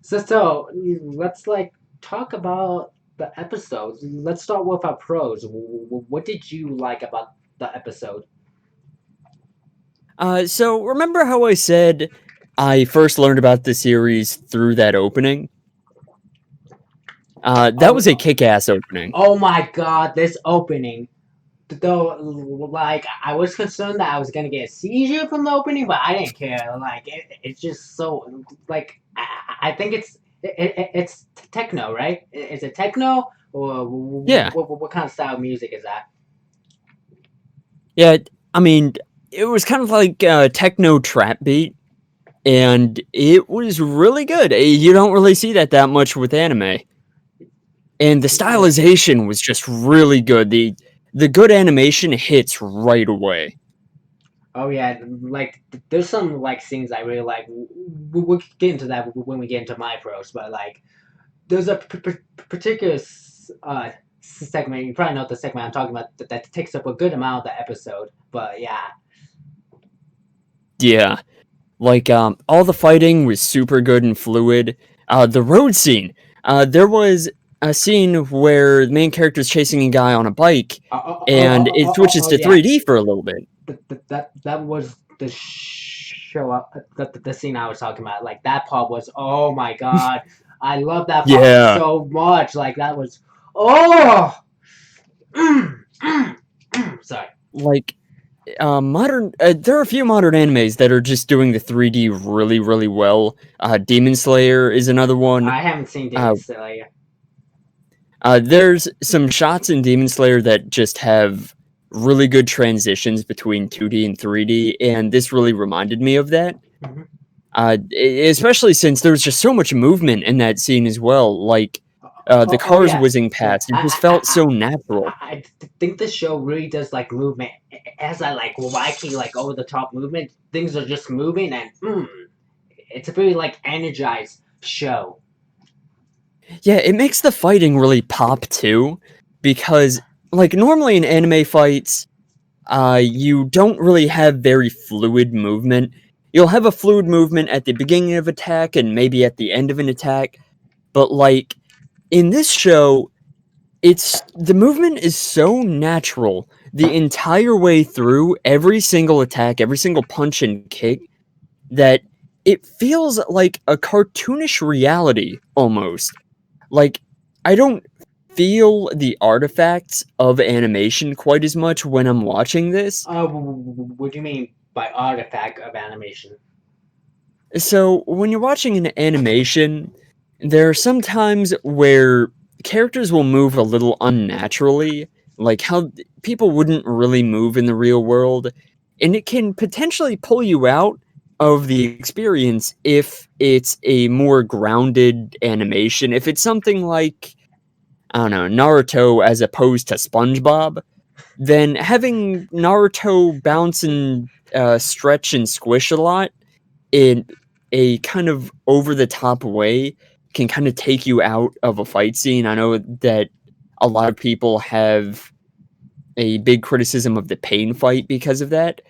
So let's like talk about the episode. Let's start with our pros. What did you like about the episode? So remember how I said I first learned about the series through that opening? That was a Oh, kick-ass opening. oh my God! This opening. Though, like, I was concerned that I was gonna get a seizure from the opening, but I didn't care. Like, it's just so like I think it's techno, right? Is it techno or Yeah, what kind of style of music is that? yeah. I mean, it was kind of like a techno trap beat, and it was really good. You don't really see that much with anime, and the Yeah. stylization was just really good. The good animation hits right away. Oh yeah, like there's some like scenes I really like. We'll get into that when we get into my pros, but like there's a particular segment. You probably know the segment I'm talking about that takes up a good amount of the episode. But yeah, Yeah, like all the fighting was super good and fluid. The road scene. There was a scene where the main character is chasing a guy on a bike, and it switches to yeah, 3D for a little bit. that was the show up the scene I was talking about. Like that part was oh my god, I love that part Yeah, so much. Like that was oh. Mm, sorry. like modern. There are a few modern animes that are just doing the 3D really, really well. Demon Slayer is another one. I haven't seen Demon Uh, Slayer. there's some shots in Demon Slayer that just have really good transitions between 2D and 3D, and this really reminded me of that. Mm-hmm. Especially since there was just so much movement in that scene as well. Like the Oh cars yeah, whizzing yeah. past, it just felt so natural. I think the show really does like movement. As I like wacky, like over the top movement, things are just moving, and it's a very like energized show. Yeah, it makes the fighting really pop too, because like normally in anime fights, you don't really have very fluid movement. You'll have a fluid movement at the beginning of attack and maybe at the end of an attack, but like in this show, it's the movement is so natural the entire way through every single attack, every single punch and kick that it feels like a cartoonish reality almost. Like I don't feel the artifacts of animation quite as much when I'm watching this. What do you mean by artifact of animation? So, when you're watching an animation, there are some times where characters will move a little unnaturally, like how people wouldn't really move in the real world, and it can potentially pull you out of the experience if it's a more grounded animation. If it's something like, I don't know, Naruto as opposed to SpongeBob, then having Naruto bounce and stretch and squish a lot in a kind of over the top way can kind of take you out of a fight scene. I know that a lot of people have a big criticism of the pain fight because of that.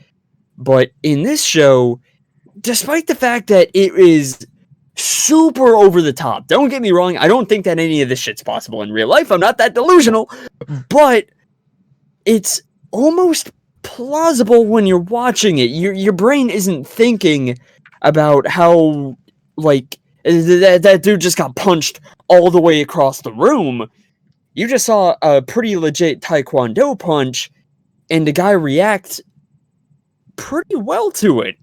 But in this show, despite the fact that it is super over the top, don't get me wrong, I don't think that any of this shit's possible in real life. I'm not that delusional, but it's almost plausible when you're watching it. Your brain isn't thinking about how like that dude just got punched all the way across the room. You just saw a pretty legit taekwondo punch and the guy react pretty well to it.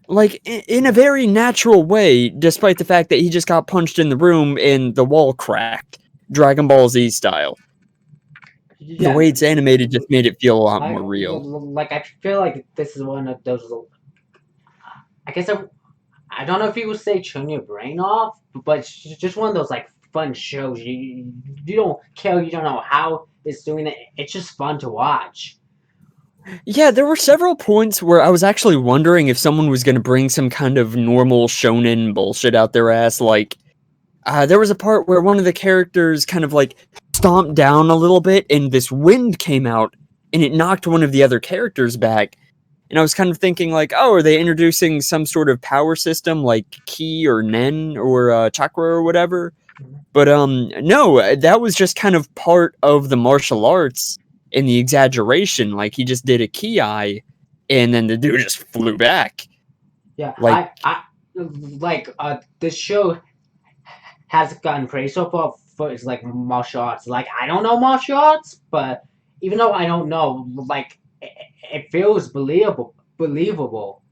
Like in a very natural way, despite the fact that he just got punched in the room and the wall cracked, Dragon Ball Z style. The Yeah, way it's animated just made it feel a lot I more real. like. I feel like this is one of those. I guess I don't know if you would say turn your brain off, but it's just one of those like fun shows. You don't care. You don't know how it's doing it. It's just fun to watch. Yeah, there were several points where I was actually wondering if someone was going to bring some kind of normal shonen bullshit out their ass. Like, there was a part where one of the characters kind of like stomped down a little bit, and this wind came out, and it knocked one of the other characters back. And I was kind of thinking like, oh, are they introducing some sort of power system like ki or nen or chakra or whatever? But no, that was just kind of part of the martial arts in the exaggeration. Like he just did a ki, and then the dude just flew back. Yeah, Like I like this show has gotten praise so far for its like martial arts. Like I don't know martial arts, but even though I don't know, like it feels believable. Believable,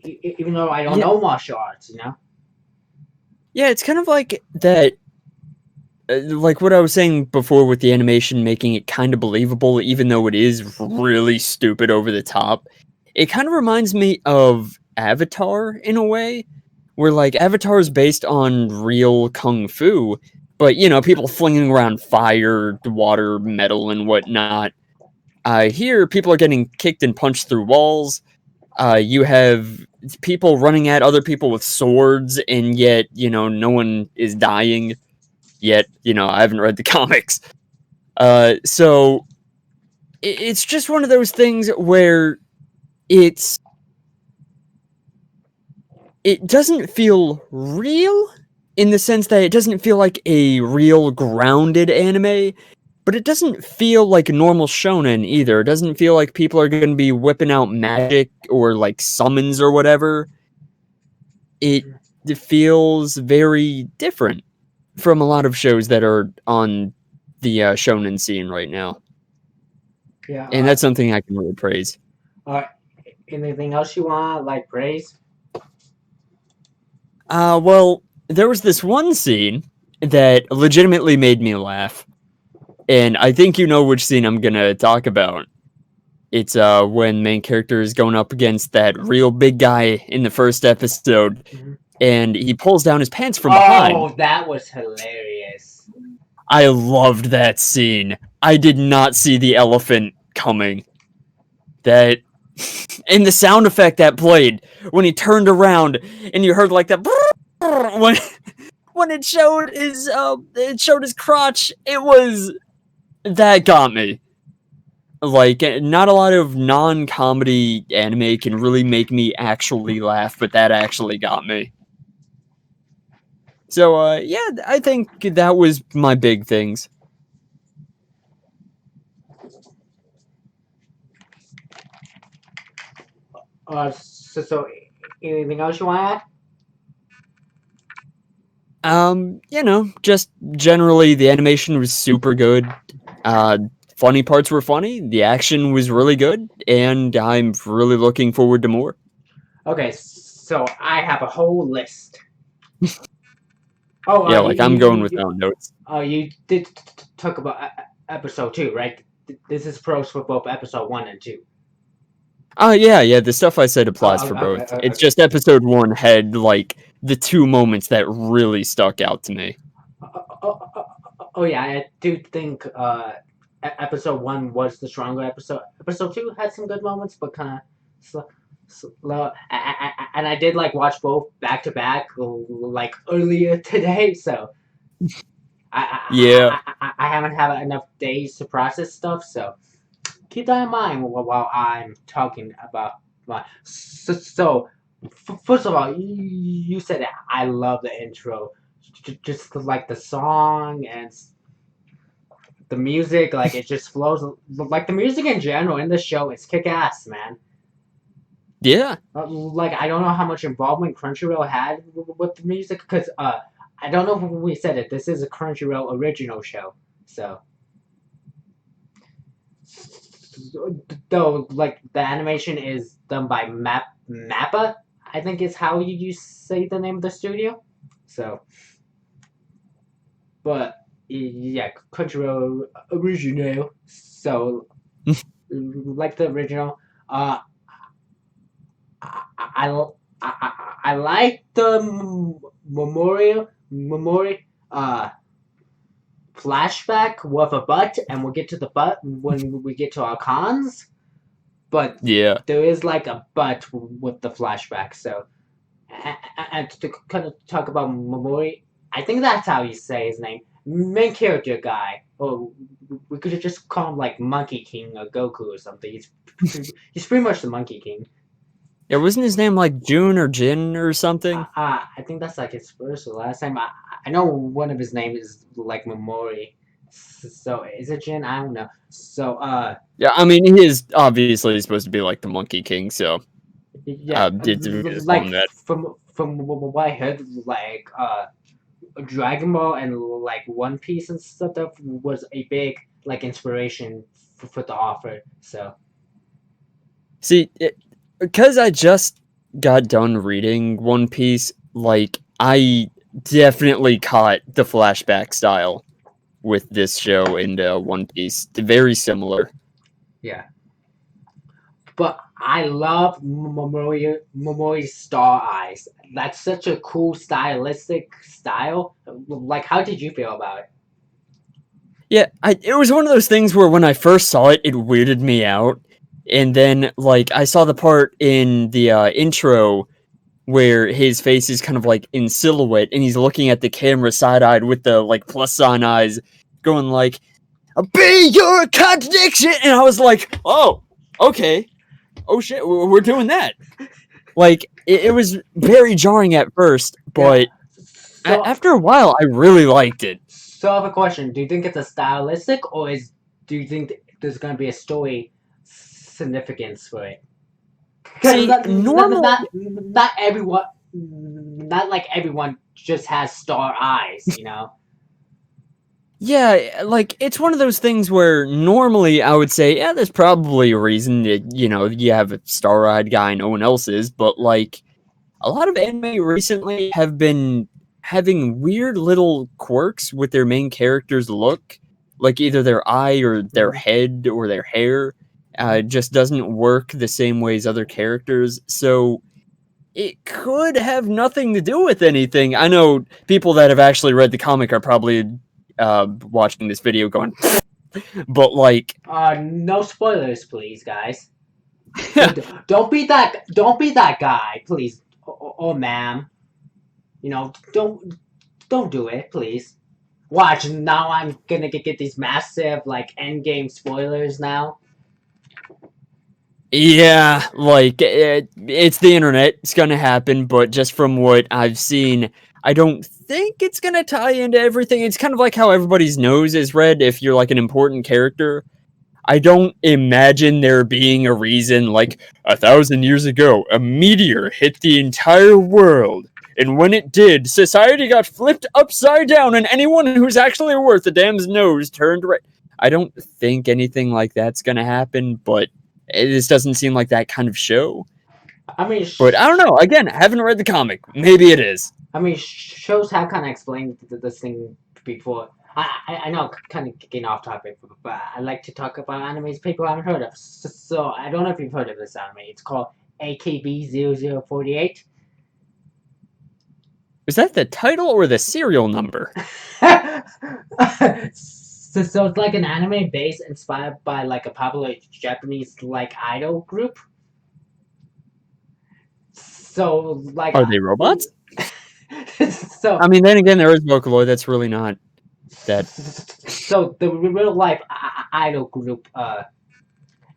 even though I don't yeah, know martial arts. You know. yeah, it's kind of like that. Like what I was saying before with the animation making it kind of believable, even though it is really stupid over the top. It kind of reminds me of Avatar in a way, where like Avatar is based on real kung fu, but people flinging around fire, water, metal, and whatnot. Here, people are getting kicked and punched through walls. You have people running at other people with swords, and yet no one is dying yet. I haven't read the comics. So it's just one of those things where it's it doesn't feel real in the sense that it doesn't feel like a real grounded anime, but it doesn't feel like normal shonen either. It doesn't feel like people are going to be whipping out magic or like summons or whatever. It, it feels very different from a lot of shows that are on the shonen scene right now. Yeah. And that's something I can really praise. Uh, Anything else you want like praise? Well, there was this one scene that legitimately made me laugh. And I think you know which scene I'm gonna talk about. It's when main character is going up against that real big guy in the first episode, Mhm. and he pulls down his pants from behind. Oh, that was hilarious. I loved that scene. I did not see the elephant coming. That and the sound effect that played when he turned around and you heard like that when it showed his crotch. It was that got me. Like, not a lot of non-comedy anime can really make me actually laugh, but that actually got me. So, yeah, I think that was my big things. So anything else you want to add? Just generally the animation was super good. Uh, Funny parts were funny. The action was really good, and I'm really looking forward to more. Okay, so I have a whole list. Oh, Yeah, like I'm going without notes. you did talk about episode 2, right? This is pros for both episode 1 and 2. Yeah, the stuff I said applies for Okay, both. It's okay. just episode 1 had like the two moments that really stuck out to me. Oh, yeah, I do think episode 1 was the stronger episode. Episode 2 had some good moments, but kind of slow. And I did like watch both back to back like earlier today, so Yeah, I haven't had enough days to process stuff, so keep that in mind while I'm talking about my. First of all, you said that I love the intro, just like the song and the music, like it just flows. Like the music in general in the show, it's kick ass, man. yeah, Like I don't know how much involvement Crunchyroll had with the music because I don't know if we said it. This is a Crunchyroll original show, so though like the animation is done by Mappa, I think is how you say the name of the studio. So, but yeah, Crunchyroll original. So like the original. Uh, I, I like the memorial flashback with a butt, and we'll get to the butt when we get to our cons. But yeah. there is like a but with the flashback. So, and to kind of talk about Momori, I think that's how you say his name. main character guy, or we could just call him like Monkey King or Goku or something. He's pretty much the Monkey King. Yeah, wasn't his name like June or Jin or something? I think that's like his first or last name. I know one of his names is like Memori. So is it Jin? I don't know. So Yeah, I mean he is obviously supposed to be like the Monkey King, so yeah, just call him like that. from what I heard, like Dragon Ball and like One Piece and stuff was a big like inspiration for the author. So See, because I just got done reading One Piece, like I definitely caught the flashback style with this show and One Piece. Very similar. yeah, but I love Momori's star eyes. That's such a cool stylistic style. Like, how did you feel about it? Yeah, it was one of those things where when I first saw it, it weirded me out, and then like I saw the part in the intro where his face is kind of like in silhouette, and he's looking at the camera side eyed with the like plus sign eyes, going like, "Be your contradiction," and I was like, "Oh, okay, oh shit, we're doing that." Like it was very jarring at first, Yeah. but So, after a while, I really liked it. so I have a question. Do you think it's a stylistic, or do you think there's gonna be a story significance for it? Because See, normally, not everyone, not like everyone just has star eyes, you know. yeah, like it's one of those things where normally I would say, yeah, there's probably a reason that you have a star-eyed guy, no one else is, but like a lot of anime recently have been having weird little quirks with their main characters' look, like either their eye or their Mhm. head or their hair. Just doesn't work the same way as other characters. So it could have nothing to do with anything. I know people that have actually read the comic are probably watching this video going, but like, No spoilers, please, guys. Don't be that guy, please, or ma'am. You know, don't do it, please. Watch now. I'm gonna get these massive like end game spoilers now. yeah, like it's the internet. It's gonna happen, but just from what I've seen, I don't think it's gonna tie into everything. It's kind of like how everybody's nose is red if you're like an important character. I don't imagine there being a reason like 1,000 years ago, a meteor hit the entire world. And when it did, society got flipped upside down, and anyone who's actually worth a damn's nose turned red. I don't think anything like that's gonna happen, but this doesn't seem like that kind of show. I mean, But I don't know. Again, I haven't read the comic. Maybe it is. shows have kind of explained this thing before. I know, kind of getting off topic, but I like to talk about animes people haven't heard of. So I don't know if you've heard of this anime. It's called AKB 0048. Is that the title or the serial number? So it's like an anime based inspired by like a popular Japanese like idol group. So like Are they robots? so I mean, then again, there is Vocaloid. That's really not that. so the real life idol group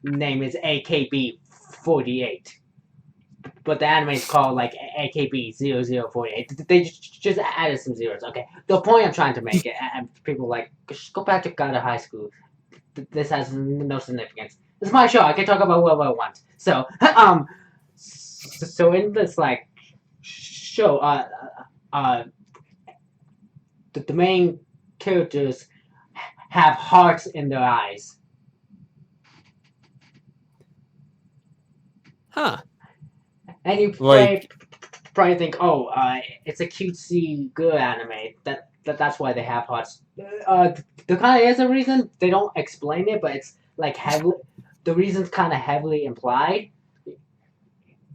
name is AKB 48, but the anime is called like AKB 0048. They just added some zeros. Okay, the point I'm trying to make, and people like just go back to God of High School. This has no significance. This is my show. I can talk about whatever I want. So so in this like show, uh, the main characters have hearts in their eyes. Huh. And you Like, probably think, oh, it's a cutesy good anime. That's why they have hearts. There kind of is a reason. They don't explain it, but it's like heavily. The reason's kind of heavily implied.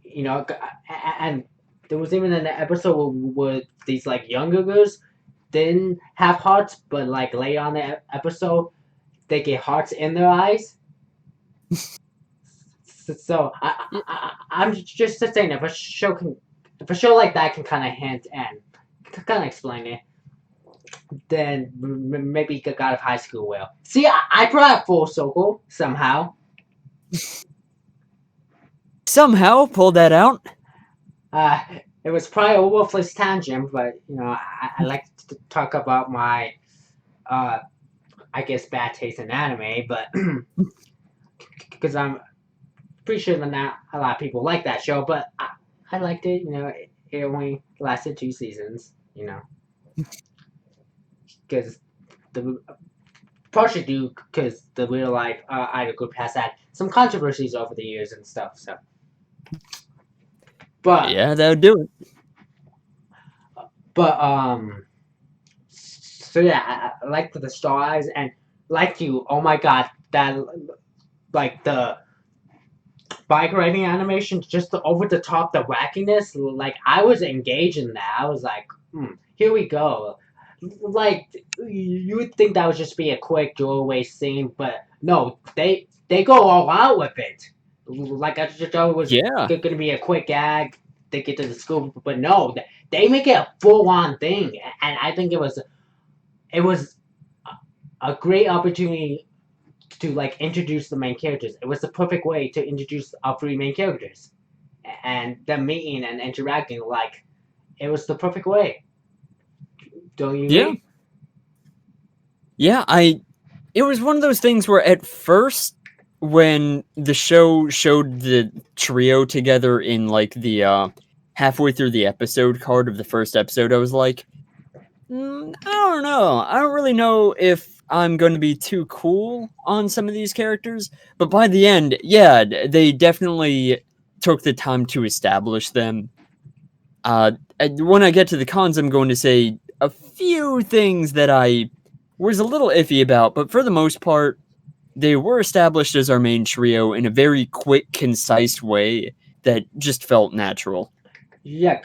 You know, and there was even an episode where these like younger girls didn't have hearts, but like later on the episode, they get hearts in their eyes. So I'm just saying if a show like that can kind of hint and kind of explain it. then maybe God of High School will. See, I brought it full circle somehow. Somehow pulled that out. Uh, it was probably a worthless tangent, but I like to talk about my, uh, I guess, bad taste in anime, but because I'm pretty sure that not a lot of people like that show, but I liked it. It only lasted 2 seasons. Because the partially due because the real life idol group has had some controversies over the years and stuff. So, but Yeah, that would do it. so yeah, I like the stars and like you. Oh my god, that like the bike riding animation, just the over the top, the wackiness. Like I was engaged in that. I was like, here we go. Like you would think that would just be a quick throwaway scene, but no, they go all out with it. Like I just thought it was Yeah. gonna be a quick gag. They get to the school, but no, they make it a full on thing, and I think it was a great opportunity to like introduce the main characters. It was the perfect way to introduce our three main characters and them meeting and interacting. Like it was the perfect way. Don't you Yeah. agree? Yeah, it was one of those things where at first when the show showed the trio together in like the halfway through the episode card of the first episode, I was like, I don't know. I don't really know if I'm going to be too cool on some of these characters. But by the end, yeah, they definitely took the time to establish them. When I get to the cons, I'm going to say a few things that I was a little iffy about, but for the most part, they were established as our main trio in a very quick, concise way that just felt natural. Yeah,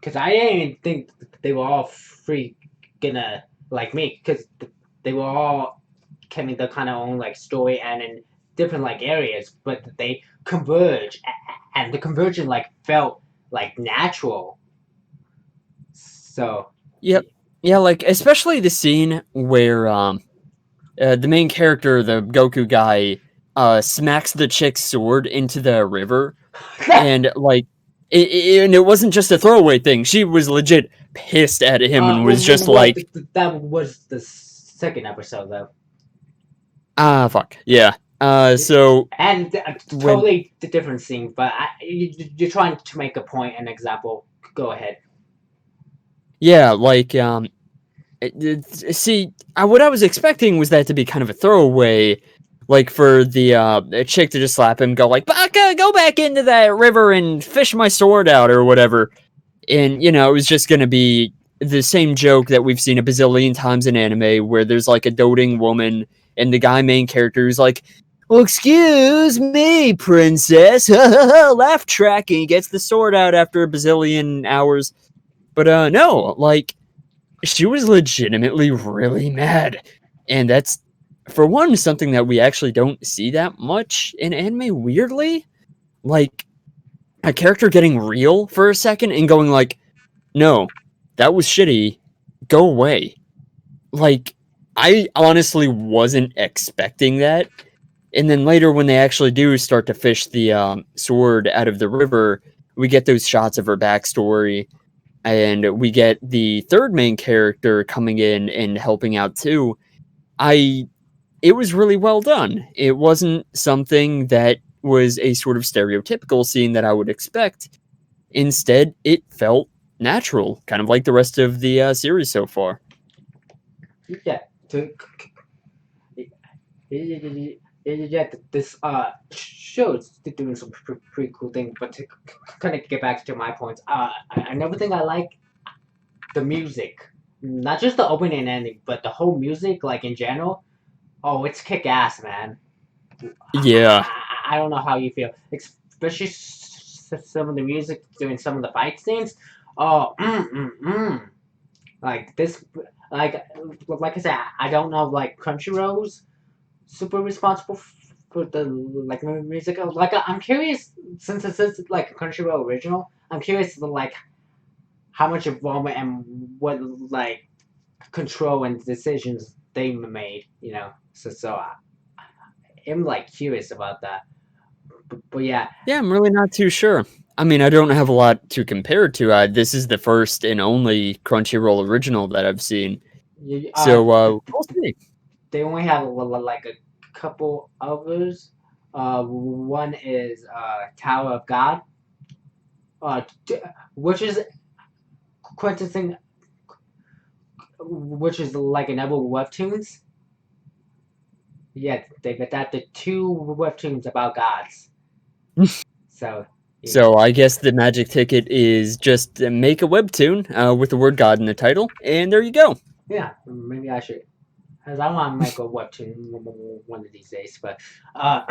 because I didn't think they were all free gonna like me because they were all having the kind of own like story and in different like areas, but they converge and the conversion like felt like natural. So Yep. Yeah, like especially the scene where the main character, the Goku guy, smacks the chick's sword into the river, and like, and it wasn't just a throwaway thing. She was legit pissed at him and was just well, like, that was the second episode though, ah, fuck, yeah. So and when, totally different scene. But you're trying to make a point, an example. Go ahead. yeah, like, see, what I was expecting was that to be kind of a throwaway, like for the chick to just slap him, go like, Baka, go back into that river and fish my sword out or whatever. And it was just going to be the same joke that we've seen a bazillion times in anime where there's like a doting woman and the guy main character who's like, well, excuse me, princess. Laugh track, and he gets the sword out after a bazillion hours. But no, like, she was legitimately really mad. And that's, for one, something that we actually don't see that much in anime, weirdly. Like, a character getting real for a second and going like, no, that was shitty. Go away. Like, I honestly wasn't expecting that. And then later, when they actually do start to fish the sword out of the river, we get those shots of her backstory, and we get the third main character coming in and helping out too. It was really well done. It wasn't something that was a sort of stereotypical scene that I would expect. Instead, it felt natural, kind of like the rest of the series so far. Yeah. To yeah, this show is doing some pretty cool thing. But to kind of get back to my points, another thing I like the music, not just the opening and ending, but the whole music, like in general. Oh, it's kick ass, man. Yeah, I don't know how you feel, especially some of the music during some of the fight scenes. Oh, like this, like like I said, I don't know like Crunchyroll's super responsible for the like music. Like I'm curious since this is like a Crunchyroll original. I'm curious like how much involvement and what like control and decisions they made. I'm like curious about that. But yeah, Yeah, I'm really not too sure. I mean, I don't have a lot to compare it to. This is the first and only Crunchyroll original that I've seen. you, So, we'll see. they only have like a couple others. One is Tower of God, uh, which is quintessing, which is like another webtoons. Yeah, they adapted two webtoons about gods. So yeah, So, I guess the magic ticket is just make a webtoon with the word God in the title, and there you go. yeah, maybe I should. Cause I want to make a webtoon one of these days. But uh,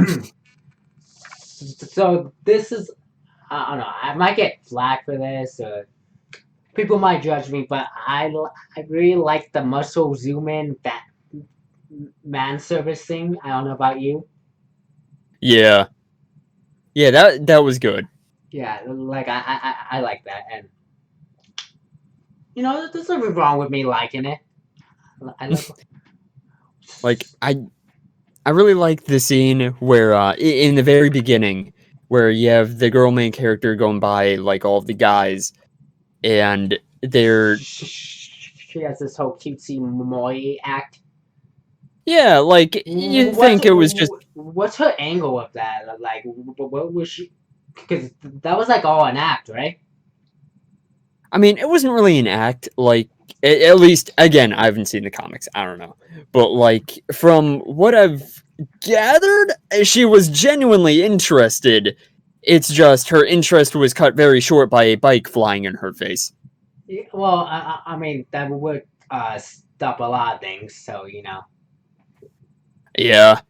so this is I don't know. I might get flack for this. People might judge me, but I really like the muscle zoom in that man service thing. I don't know about you. Yeah. Yeah, that was good. Yeah, like I like that, and there's nothing wrong with me liking it. I like. Like, I really like the scene where, in the very beginning, where you have the girl main character going by, like, all of the guys, and they're She has this whole cutesy moi act. yeah, like, you What's think it was just what's her angle of that? Like, what was she? Because that was like all an act, right? I mean, it wasn't really an act, like, at least, again, I haven't seen the comics, I don't know, but, like, from what I've gathered, she was genuinely interested, it's just her interest was cut very short by a bike flying in her face. Yeah, well, I mean that would stop a lot of things. So Yeah.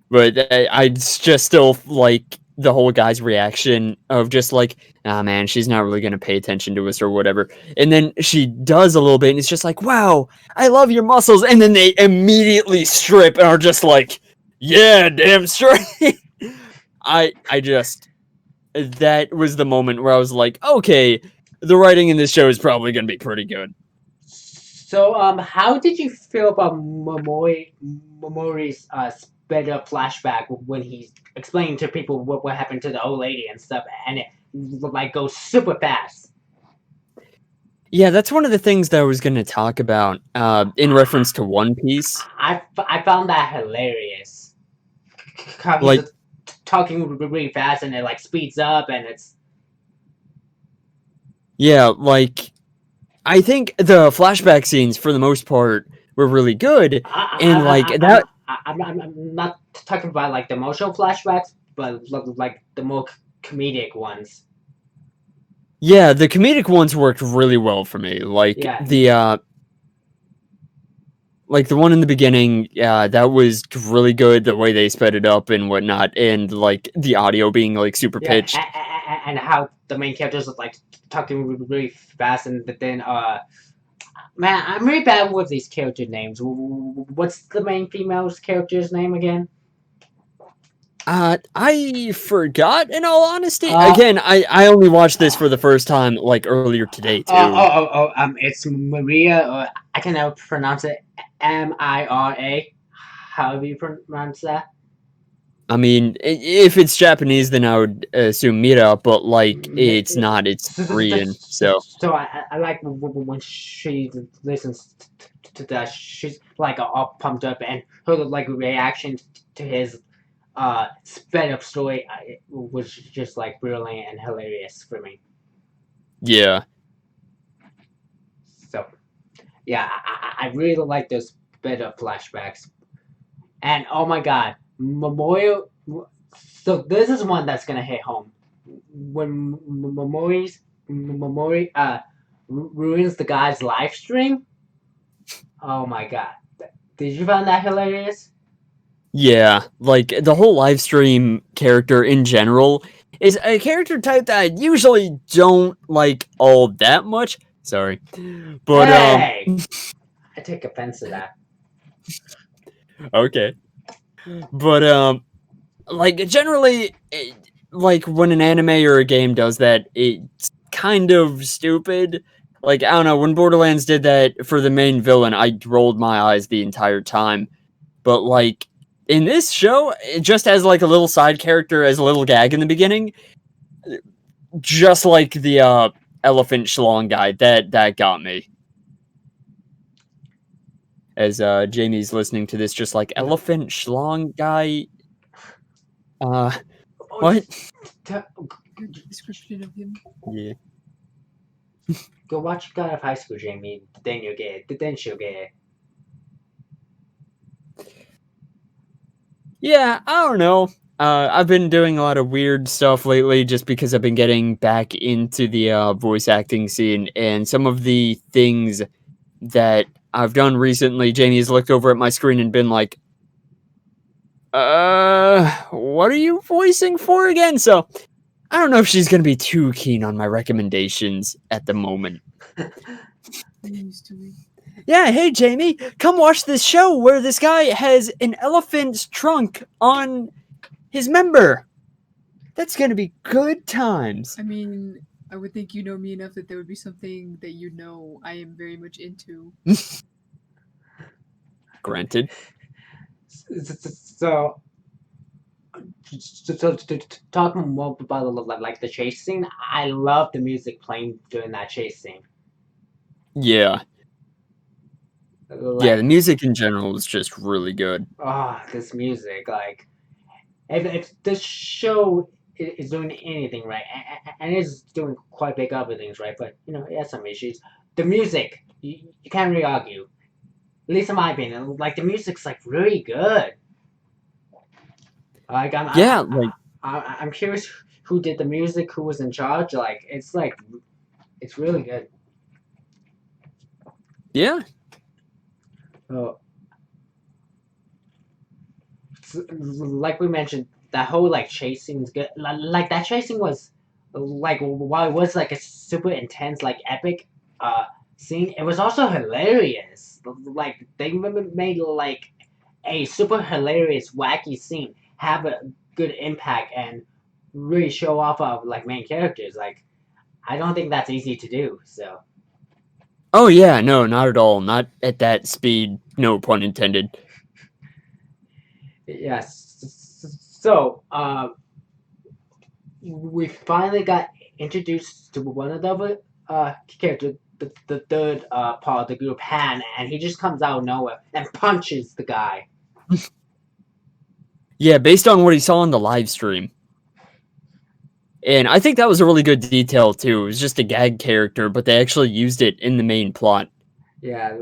But I just still like the whole guy's reaction of just like, ah, man, she's not really gonna pay attention to us or whatever. And then she does a little bit, and it's just like, wow, I love your muscles. And then they immediately strip and are just like, yeah, damn straight. I just that was the moment where I was like, okay, the writing in this show is probably gonna be pretty good. So how did you feel about Momori's sped up flashback when he's explaining to people what happened to the old lady and stuff, and it like goes super fast? Yeah, that's one of the things that I was gonna talk about in reference to One Piece. I found that hilarious. How he's Like, talking really fast and it like speeds up and it's yeah, like I think the flashback scenes, for the most part, were really good, and like that. I'm not talking about like the emotional flashbacks, but like the more comedic ones. Yeah, the comedic ones worked really well for me. Yeah, Like the one in the beginning, yeah, that was really good. The way they sped it up and whatnot, and like the audio being like super yeah, pitched. and how the main characters are like talking really fast, and then man, I'm really bad with these character names. What's the main female's character's name again? I forgot. In all honesty, Uh, again, I only watched this for the first time like earlier today too. it's Maria. I can never pronounce it. Mira. How do you pronounce that? I mean, if it's Japanese, then I would assume Mira, but like it's Mi- not. It's Korean, so So I like when she listens to that. She's like all pumped up, and her like reaction to his sped up story was just like brilliant and hilarious for me. yeah. So yeah, I really like those sped up flashbacks. And oh my god, Memorial. So this is one that's gonna hit home. When Memori ruins the guy's live stream. Oh my god, did you find that hilarious? Yeah, like the whole live stream character in general is a character type that I usually don't like all that much. Sorry. But Hey, I take offense to that. okay. But like generally like when an anime or a game does that, it's kind of stupid. Like, I don't know, when Borderlands did that for the main villain, I rolled my eyes the entire time. But, like, in this show, it just as, like, a little side character, as a little gag in the beginning, just like the, elephant schlong guy, that got me. As, Jamie's listening to this, just like, elephant schlong guy? Oh, What? t- Good description of him. Yeah. go watch God of High School, Jamie. Then you'll get it. Then she'll get it. Yeah, I don't know. I've been doing a lot of weird stuff lately just because I've been getting back into the voice acting scene, and some of the things that I've done recently, Jamie has looked over at my screen and been like, what are you voicing for again? So, I don't know if she's gonna be too keen on my recommendations at the moment. I'm used to it. Yeah, hey Jamie, come watch this show where this guy has an elephant's trunk on his member. That's gonna be good times. I mean, I would think you know me enough that there would be something that you know I am very much into. Granted. So, to talk more about like the chase scene, I love the music playing during that chase scene. Yeah. Yeah, Like, the music in general is just really good. oh, this music, like, if this show is doing anything right, and it's doing quite big other things right, but you know it has some issues. The music, you can't really argue. At least in my opinion, like the music's like really good. Like Yeah, like I'm curious who did the music, who was in charge. Like it's really good. yeah. So, like we mentioned, that whole like chasing is good. Like that chasing was like while it was like a super intense like epic scene, it was also hilarious. Like they made like a super hilarious wacky scene have a good impact and really show off of like main characters. Like I don't think that's easy to do. So Oh yeah, no, not at all. Not at that speed, no pun intended. yes. So we finally got introduced to one of the other characters, the third part of the group, Han, and he just comes out of nowhere and punches the guy. Yeah, based on what he saw on the live stream. And I think that was a really good detail too. It was just a gag character, but they actually used it in the main plot. Yeah,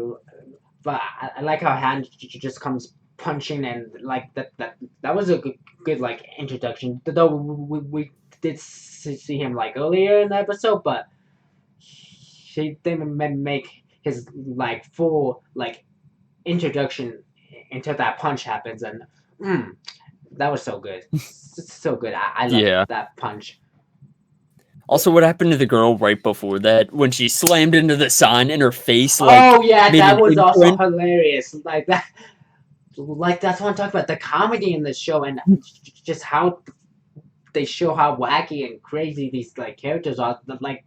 but I like how Han just comes punching and like that was a good like introduction. Though we did see him like earlier in the episode, but he didn't make his like full like introduction until that punch happens, and that was so good, so good. I love Yeah. that punch. Also, what happened to the girl right before that when she slammed into the sign and her face like Oh yeah, made that an was also imprint? hilarious. Like that, like that's what I'm talking about. The comedy in the show and just how they show how wacky and crazy these like characters are. Like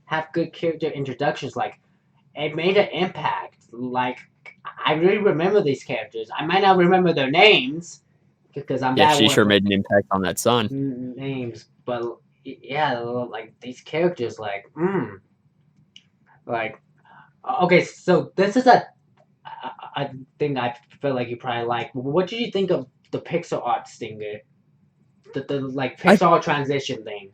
have good character introductions. Like it made an impact. Like I really remember these characters. I might not remember their names because I'm Yeah, bad she with sure made an impact on that son. names, but yeah, like these characters, like okay. So this is a thing I feel like you probably like. What did you think of the pixel art stinger? The like I pixel transition thing.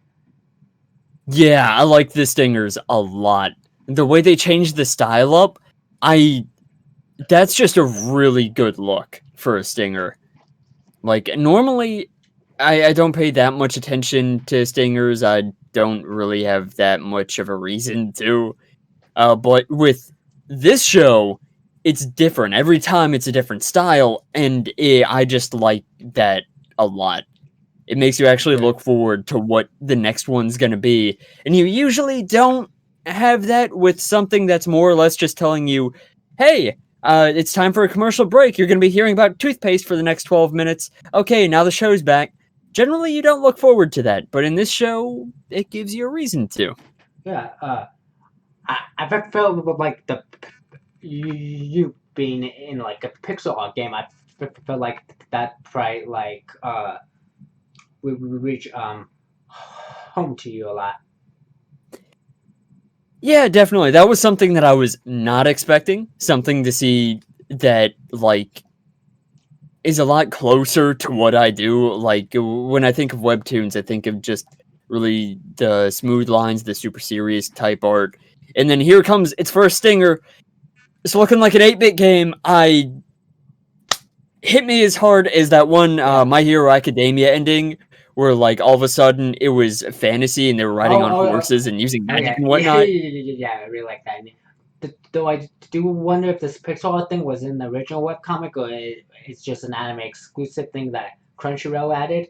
Yeah, I like the stingers a lot. The way they changed the style up, I that's just a really good look for a stinger. Like normally I don't pay that much attention to stingers. I don't really have that much of a reason to. But with this show, it's different. Every time it's a different style, and I just like that a lot. It makes you actually Yeah. look forward to what the next one's going to be. And you usually don't have that with something that's more or less just telling you, hey, it's time for a commercial break. You're going to be hearing about toothpaste for the next 12 minutes. Okay, now the show's back. Generally, you don't look forward to that. But in this show, it gives you a reason to. Yeah. I felt like you being in like a pixel art game. I felt like that probably like we reach home to you a lot. Yeah, definitely. That was something that I was not expecting. Something to see that like is a lot closer to what I do. Like when I think of webtoons, I think of just really the smooth lines, the super serious type art. And then here comes its first stinger. It's looking like an 8-bit game. I hit me as hard as that one Yeah. My Hero Academia ending, where like all of a sudden it was fantasy and they were riding Oh, on oh, oh, horses and using oh magic yeah, and yeah, whatnot. yeah. I really like that. Though I do wonder if this pixel art thing was in the original webcomic or it's just an anime exclusive thing that Crunchyroll added.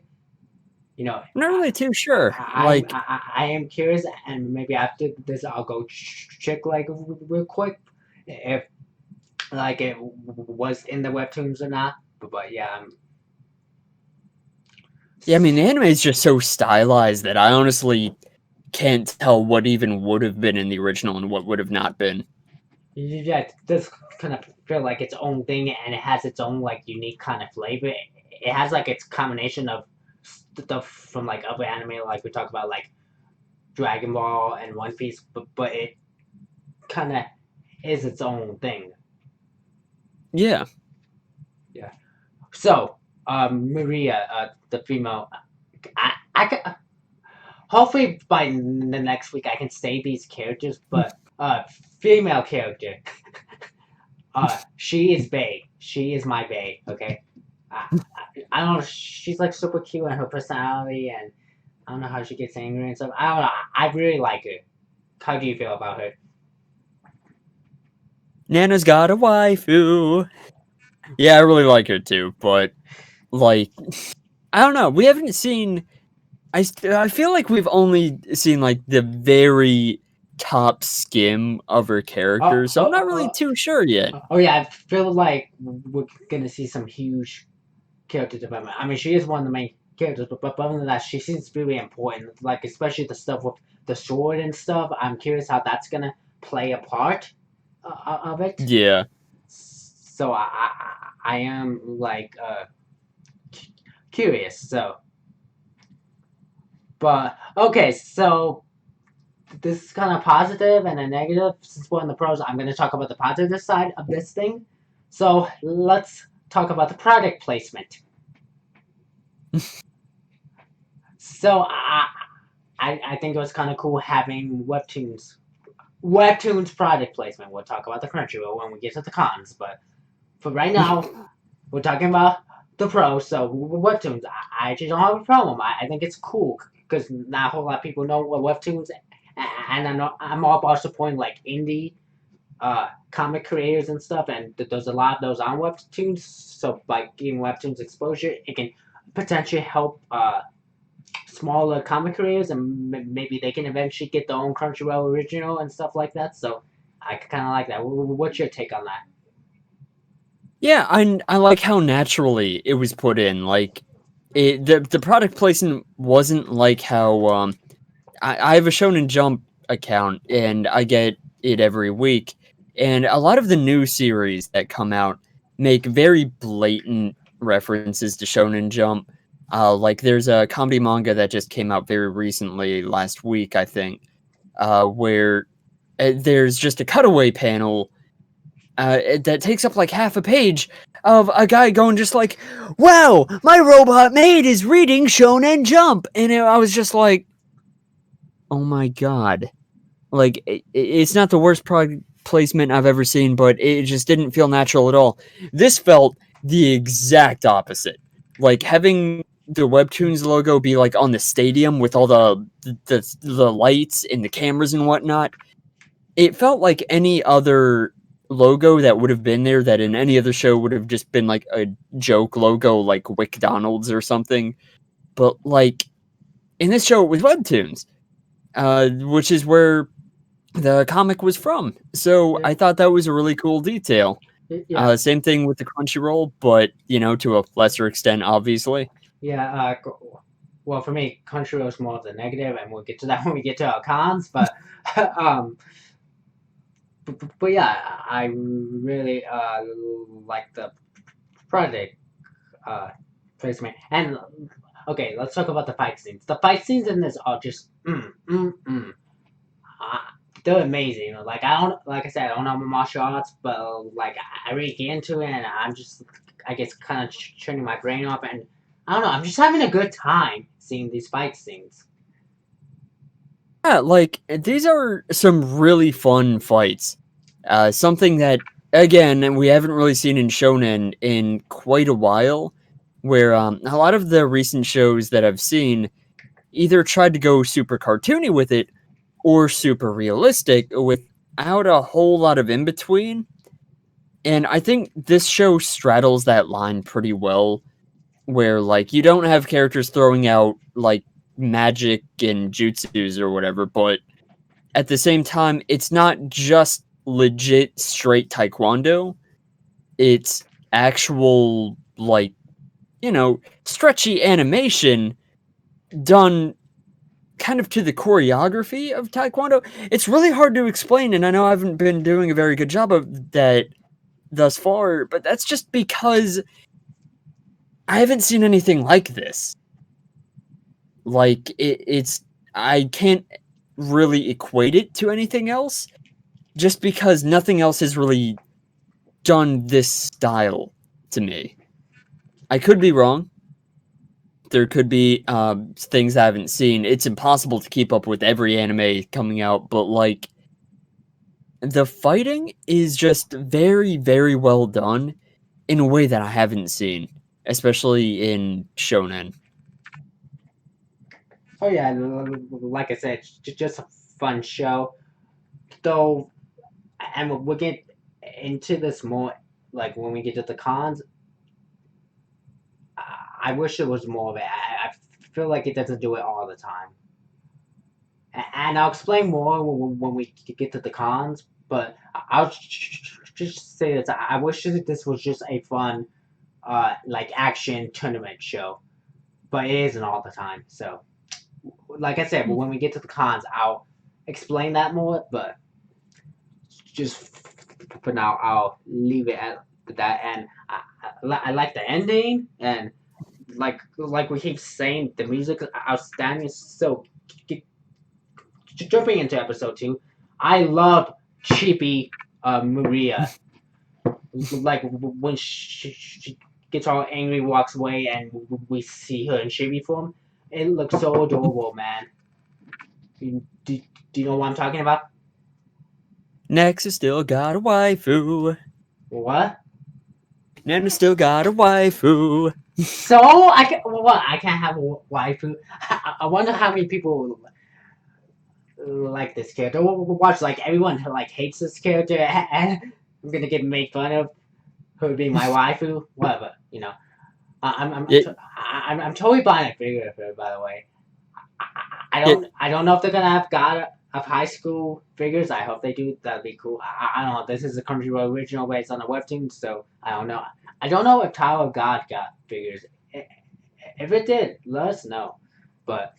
You know, I'm not really too sure. Like, I am curious, and maybe after this, I'll go check like real quick if like it was in the webtoons or not. But yeah, yeah, I mean, the anime is just so stylized that I honestly can't tell what even would have been in the original and what would have not been. yeah, it does kind of feel like its own thing, and it has its own like unique kind of flavor. It has like its combination of stuff from like other anime, like we talk about like Dragon Ball and One Piece, but it kind of is its own thing. Yeah. Yeah. So, Maria, the female, I can hopefully by the next week I can say these characters, but female character, she is Bae. She is my Bae. Okay. I don't know. She's like super cute and her personality, and I don't know how she gets angry and stuff. I don't know. I really like her. How do you feel about her? Nana's got a waifu. Yeah, I really like her too, but like, I don't know. We haven't seen. I feel like we've only seen like the very top skim of her Oh, character, so I'm oh, not really too sure yet. oh yeah. I feel like we're gonna see some huge character development. I mean, she is one of the main characters, but other than that, she seems really important. Like especially the stuff with the sword and stuff. I'm curious how that's gonna play a part of it. Yeah. So I am like curious. So, but okay, so this is kind of positive and a negative. Since we're on the pros, I'm gonna talk about the positive side of this thing. So let's talk about the product placement. So I think it was kind of cool having webtoons product placement. We'll talk about the Crunchyroll when we get to the cons, but for right now, we're talking about the pros. So webtoons, I actually don't have a problem. I think it's cool because not a whole lot of people know what webtoons, and I know I'm all about supporting like indie comic creators and stuff, and there's a lot of those on webtoons. So by giving webtoons exposure, it can potentially help smaller comic creators, and maybe they can eventually get their own Crunchyroll original and stuff like that. So I kind of like that. What's your take on that? Yeah, I like how naturally it was put in. Like, the product placement wasn't like how I have a Shonen Jump account and I get it every week, and a lot of the new series that come out make very blatant references to Shonen Jump. Like there's a comedy manga that just came out very recently, last week, I think, where there's just a cutaway panel that takes up like half a page of a guy going just like, "Wow, my robot maid is reading Shonen Jump," and I was just like, "Oh my god!" Like it's not the worst product placement I've ever seen, but it just didn't feel natural at all. This felt the exact opposite. Like having the Webtoons logo be like on the stadium with all the lights and the cameras and whatnot. It felt like any other logo that would have been there that in any other show would have just been like a joke logo like McDonald's or something. But like in this show it was Webtoons, which is where the comic was from. So Yeah, I thought that was a really cool detail. yeah, Same thing with the Crunchyroll, but you know, to a lesser extent, obviously. yeah. Well, for me, Crunchyroll is more of the negative, and we'll get to that when we get to our cons. But um, but yeah, I really like the project uh placement. And okay, let's talk about the fight scenes. The fight scenes in this are just uh, they're amazing. Like I don't, like I said, I don't know martial arts, but like I really get into it, and I'm just, I guess, kind of turning my brain off, and I don't know, I'm just having a good time seeing these fight scenes. Yeah, like these are some really fun fights. Something that again we haven't really seen in shonen in quite a while. Where a lot of the recent shows that I've seen either tried to go super cartoony with it or super realistic without a whole lot of in between. And I think this show straddles that line pretty well, where like you don't have characters throwing out like magic and jutsus or whatever, but at the same time, it's not just legit straight taekwondo. It's actual like, stretchy animation done kind of to the choreography of taekwondo. It's really hard to explain, and I know I haven't been doing a very good job of that thus far, but that's just because I haven't seen anything like this. Like it's I can't really equate it to anything else just because nothing else has really done this style to me. I could be wrong. There could be things I haven't seen. It's impossible to keep up with every anime coming out, but like the fighting is just very, very well done in a way that I haven't seen, especially in shonen. Oh yeah, like I said, just a fun show. Though, and we'll get into this more, like when we get to the cons. I wish there was more of it. I feel like it doesn't do it all the time. And I'll explain more when we get to the cons. But I'll just say this: I wish that this was just a fun, like action tournament show, but it isn't all the time. So, like I said, but when we get to the cons, I'll explain that more. But just for now, I'll leave it at that. And I like the ending, and like we keep saying, the music is outstanding. So jumping into episode 2, I love Chippy Maria. Like when she gets all angry, walks away, and we see her in Chippy form. It looks so adorable, man. Do you know what I'm talking about? Nexus still got a waifu. What? Nana still got a waifu. So I can what? I can't have a waifu. I wonder how many people like this character. Watch, like everyone like hates this character, and I'm gonna get made fun of. Who would be my waifu? Whatever, you know. It, I'm totally buying a figure of her. By the way, it, I don't know if they're gonna have God of High School figures. I hope they do. That'd be cool. I don't know. This is a Crunchyroll original based on a webtoon, so I don't know. I don't know if Tower of God got figures. If it did, let us know. But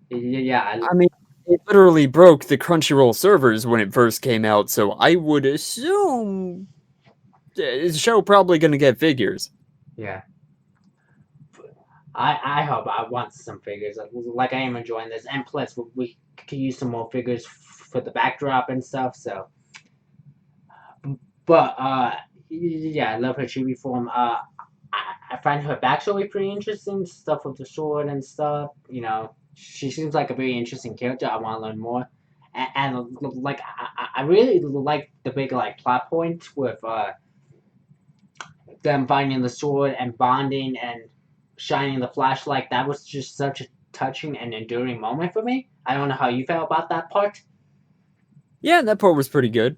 yeah, I mean, it literally broke the Crunchyroll servers when it first came out, so I would assume the show probably gonna get figures. yeah. I hope I want some figures. Like I am enjoying this, and plus we could use some more figures for the backdrop and stuff. So, but yeah, I love her chibi form. I find her backstory pretty interesting. Stuff with the sword and stuff. You know, she seems like a very interesting character. I want to learn more. And like I really like the big like plot point with them finding the sword and bonding and shining the flashlight. That was just such a touching and enduring moment for me. I don't know how you felt about that part. Yeah, that part was pretty good.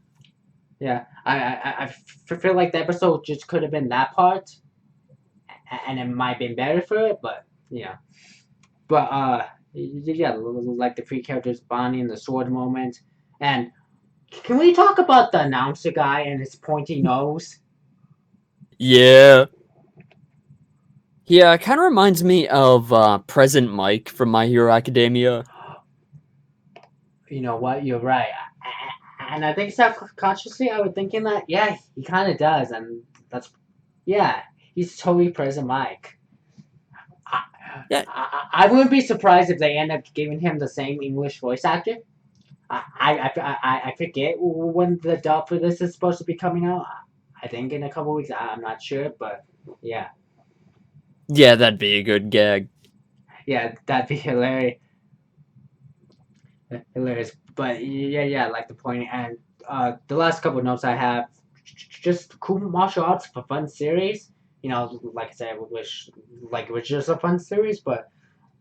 Yeah, I feel like the episode just could have been that part, and it might have been better for it, but yeah. But yeah, like the three characters bonding, the sword moment, and can we talk about the announcer guy and his pointy nose? Yeah. Yeah, it kind of reminds me of Present Mike from My Hero Academia. You know what? You're right. And I think subconsciously I was thinking that yeah, he kind of does, and that's yeah, he's totally present Mike. I, Yeah, I wouldn't be surprised if they end up giving him the same English voice actor. I forget when the dub for this is supposed to be coming out. I think in a couple weeks. I'm not sure, but yeah, yeah, that'd be a good gag. yeah, that'd be hilarious. Hilarious. But yeah, like the point. And the last couple of notes I have, just cool martial arts for fun series. Like I said, we wish like it was just a fun series, but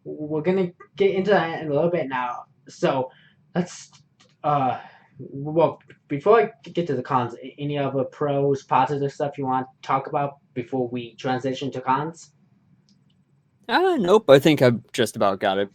we're gonna get into that in a little bit now. So let's well before I get to the cons, any other pros, positive stuff you want to talk about before we transition to cons? Nope, I think I've just about got it